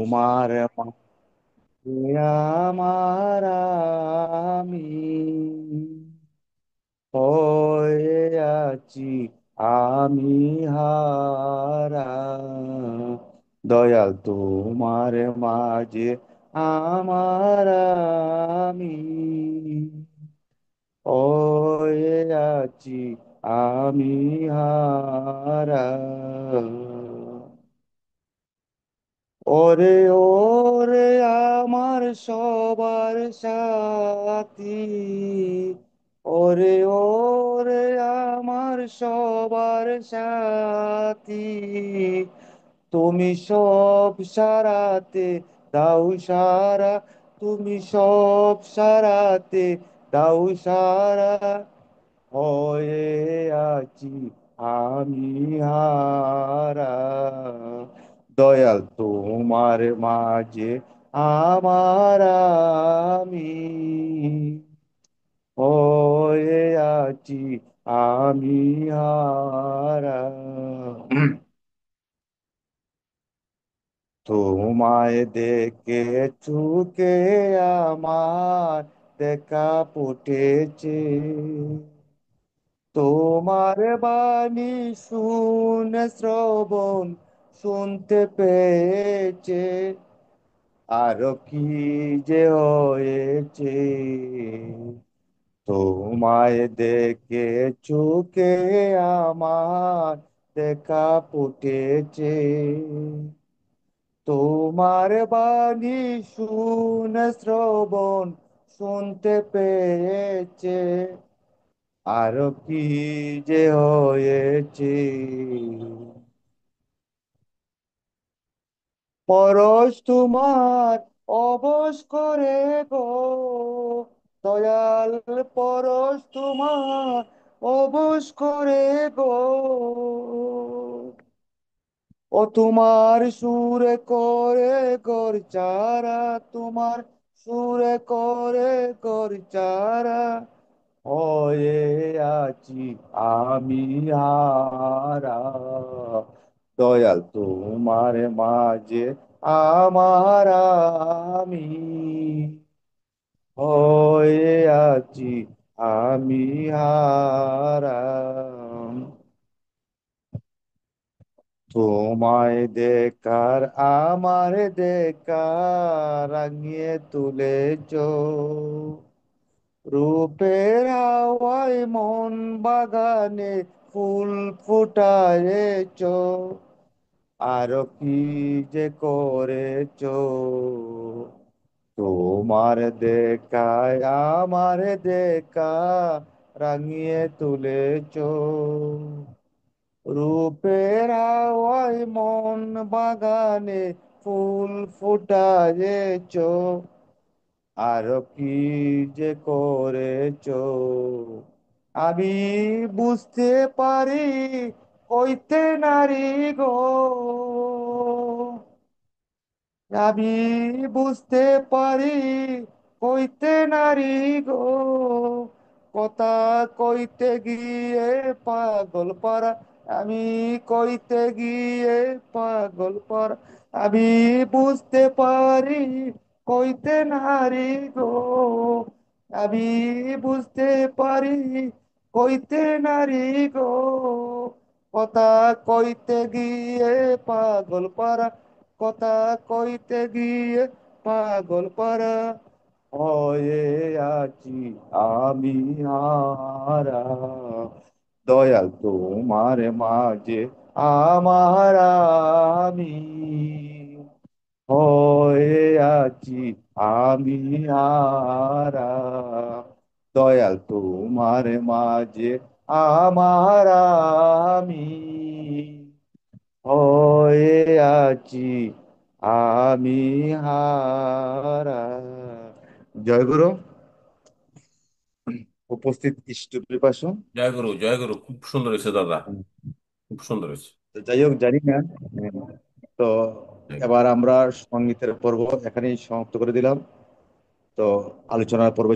তোমার মাঝে আমার আমি হয়ে আছি আমি হারা। দয়াল তোমার মাঝে আমার আমি হয়ে আছি আমি হারা। ওরে ওরে আমার সবার সাথী, ওরে ওরে আমার সবার সাথী, তুমি সব সারাতে দাও সারা, তুমি সব সারাতে দাও সারা। হয়ে আছি আমি হারা। দয়াল তোমার মাঝে আমার আমি হয়ে আছি আমি হারা। তোমায় দেখে চুকে আমার দেখা ফুটেছে, তোমার বাণী শুনে শ্রবণ শুনতে পেয়েছে, আরো কি যে হয়েছে। তোমায় দেখে চোখে আমার দেখা ফুটেছে, তোমার বাণী শুনে শ্রবণ শুনতে পেয়েছে, আরো কি যে হয়েছে। পরশ তোমার অবশ করে গো, দয়াল পরশ তোমার অবশ করে গো। ও তোমার সুরে করে গর চারা, তোমার সুরে করে গর চারা। হয়ে আছি আমি হারা। দয়াল তোমার মাঝে আমার আমি হয়ে আছি আমি হারা। তোমায় দেখার আমার দেখার রাঙিয়ে তুলেছ, রূপের হাওয়ায় মন বাগানে ফুল ফুটায়েছ, আরো কি যে করেছ। তোমার দেখায় আমার দেখা রাঙিয়ে তুলেছ, রূপের হাওয়ায় মন বাগানে ফুল ফুটায়েছ, আরো কি যে করেছ। আমি বুঝতে পারি হইতে নারী গো, আমি বুঝতে পারি কইতে নারী গো, কথা কইতে গিয়ে পাগল পারা, আমি কইতে গিয়ে পাগল পারা। আমি বুঝতে পারি কইতে নারী গো, আমি বুঝতে পারি কইতে নারী গো, কথা কইতে গিয়ে পাগল পারা, কথা কইতে গিয়ে পাগল পারা। হয়ে আছি আমি হারা। দয়াল তোমার মাঝে আমার আমি হয়ে আছি আমি হারা। দয়াল তোমার মাঝে আমার আমি হয়ে আছি আমি হারা। জয়গুরু। উপস্থিত ইষ্ট পিপাসু। জয় গুরু, খুব সুন্দর হয়েছে দাদা। খুব সুন্দর হয়েছে। তো যাই হোক জানি না, তো এবার আমরা সঙ্গীতের পর্ব এখানেই সমাপ্ত করে দিলাম। তো আলোচনার পর্ব